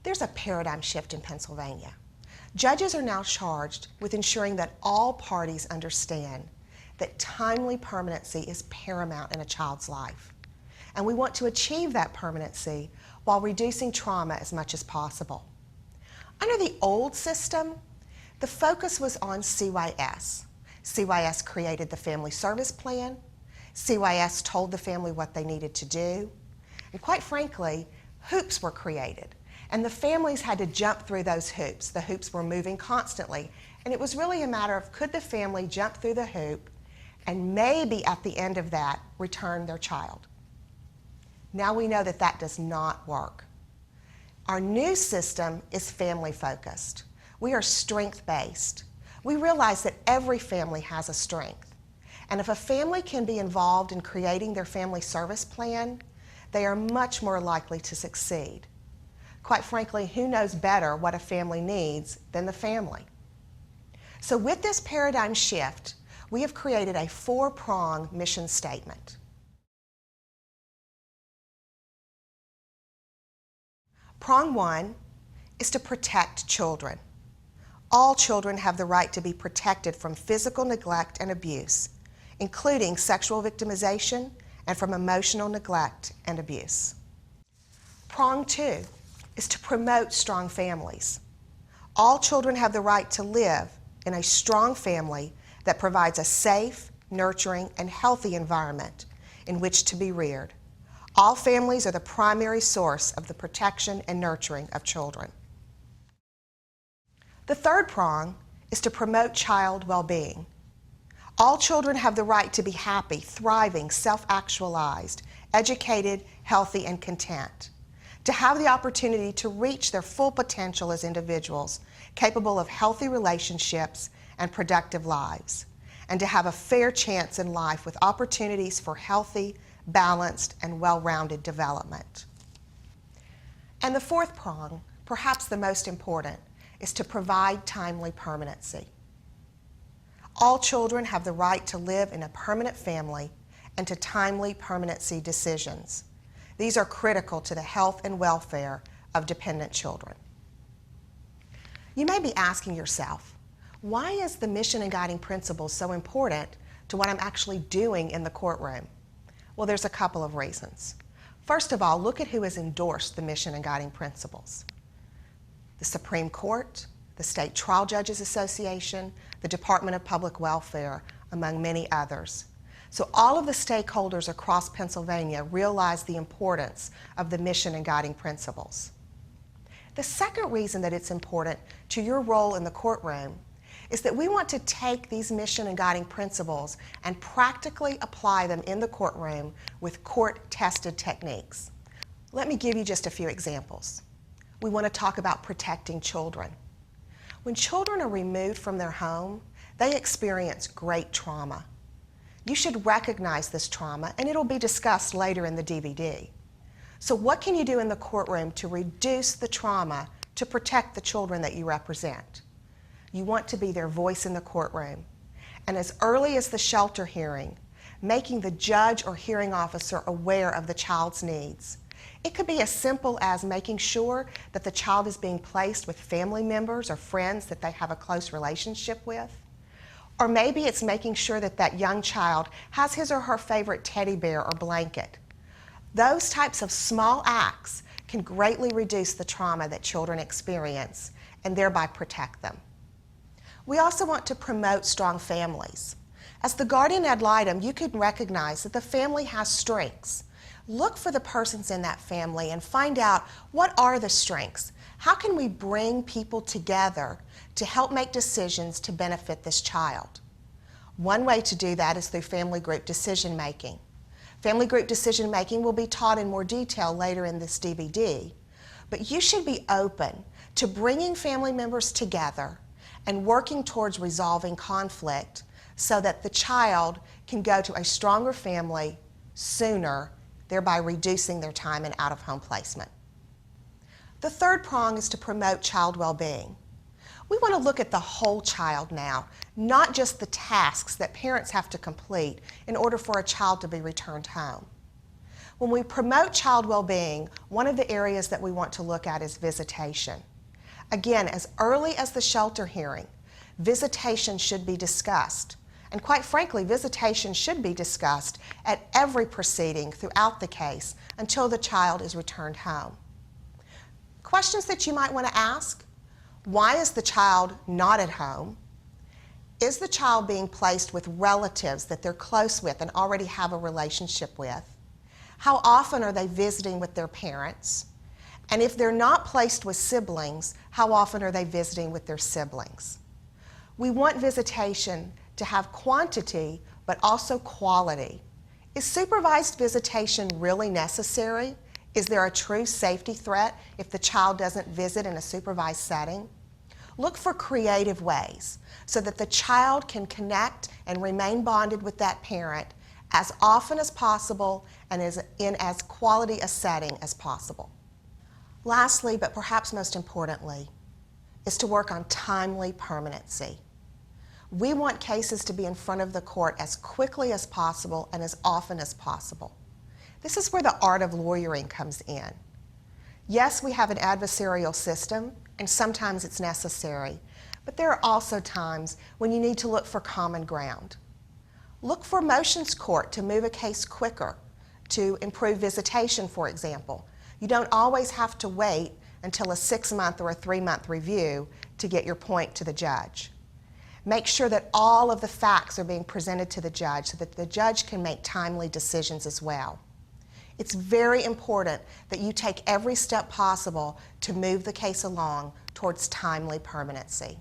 There's a paradigm shift in Pennsylvania. Judges are now charged with ensuring that all parties understand that timely permanency is paramount in a child's life. And we want to achieve that permanency while reducing trauma as much as possible. Under the old system, the focus was on CYS. CYS created the family service plan. CYS told the family what they needed to do. And quite frankly, hoops were created. And the families had to jump through those hoops. The hoops were moving constantly. And it was really a matter of could the family jump through the hoop and maybe at the end of that return their child. Now we know that that does not work. Our new system is family focused. We are strength based. We realize that every family has a strength. And if a family can be involved in creating their family service plan, they are much more likely to succeed. Quite frankly, who knows better what a family needs than the family? So with this paradigm shift, we have created a 4-prong mission statement. Prong 1 is to protect children. All children have the right to be protected from physical neglect and abuse, including sexual victimization and from emotional neglect and abuse. Prong 2 is to promote strong families. All children have the right to live in a strong family that provides a safe, nurturing, and healthy environment in which to be reared. All families are the primary source of the protection and nurturing of children. The third prong is to promote child well-being. All children have the right to be happy, thriving, self-actualized, educated, healthy, and content. To have the opportunity to reach their full potential as individuals, capable of healthy relationships and productive lives, and to have a fair chance in life with opportunities for healthy, balanced, and well-rounded development. And the fourth prong, perhaps the most important, is to provide timely permanency. All children have the right to live in a permanent family and to timely permanency decisions. These are critical to the health and welfare of dependent children. You may be asking yourself, why is the mission and guiding principles so important to what I'm actually doing in the courtroom? Well, there's a couple of reasons. First of all, look at who has endorsed the mission and guiding principles. The Supreme Court, the State Trial Judges Association, the Department of Public Welfare, among many others. So all of the stakeholders across Pennsylvania realize the importance of the mission and guiding principles. The second reason that it's important to your role in the courtroom is that we want to take these mission and guiding principles and practically apply them in the courtroom with court-tested techniques. Let me give you just a few examples. We want to talk about protecting children. When children are removed from their home, they experience great trauma. You should recognize this trauma, and it'll be discussed later in the DVD. So what can you do in the courtroom to reduce the trauma to protect the children that you represent? You want to be their voice in the courtroom. And as early as the shelter hearing, making the judge or hearing officer aware of the child's needs. It could be as simple as making sure that the child is being placed with family members or friends that they have a close relationship with. Or maybe it's making sure that that young child has his or her favorite teddy bear or blanket. Those types of small acts can greatly reduce the trauma that children experience and thereby protect them. We also want to promote strong families. As the guardian ad litem, you can recognize that the family has strengths. Look for the persons in that family and find out what are the strengths. How can we bring people together to help make decisions to benefit this child? One way to do that is through family group decision making. Family group decision making will be taught in more detail later in this DVD, but you should be open to bringing family members together and working towards resolving conflict so that the child can go to a stronger family sooner, thereby reducing their time in out-of-home placement. The third prong is to promote child well-being. We want to look at the whole child now, not just the tasks that parents have to complete in order for a child to be returned home. When we promote child well-being, one of the areas that we want to look at is visitation. Again, as early as the shelter hearing, visitation should be discussed. And quite frankly, visitation should be discussed at every proceeding throughout the case until the child is returned home. Questions that you might want to ask: why is the child not at home? Is the child being placed with relatives that they're close with and already have a relationship with? How often are they visiting with their parents? And if they're not placed with siblings, how often are they visiting with their siblings? We want visitation to have quantity, but also quality. Is supervised visitation really necessary? Is there a true safety threat if the child doesn't visit in a supervised setting? Look for creative ways so that the child can connect and remain bonded with that parent as often as possible and in as quality a setting as possible. Lastly, but perhaps most importantly, is to work on timely permanency. We want cases to be in front of the court as quickly as possible and as often as possible. This is where the art of lawyering comes in. Yes, we have an adversarial system, and sometimes it's necessary, but there are also times when you need to look for common ground. Look for motions court to move a case quicker, to improve visitation, for example. You don't always have to wait until a 6-month or a 3-month review to get your point to the judge. Make sure that all of the facts are being presented to the judge so that the judge can make timely decisions as well. It's very important that you take every step possible to move the case along towards timely permanency.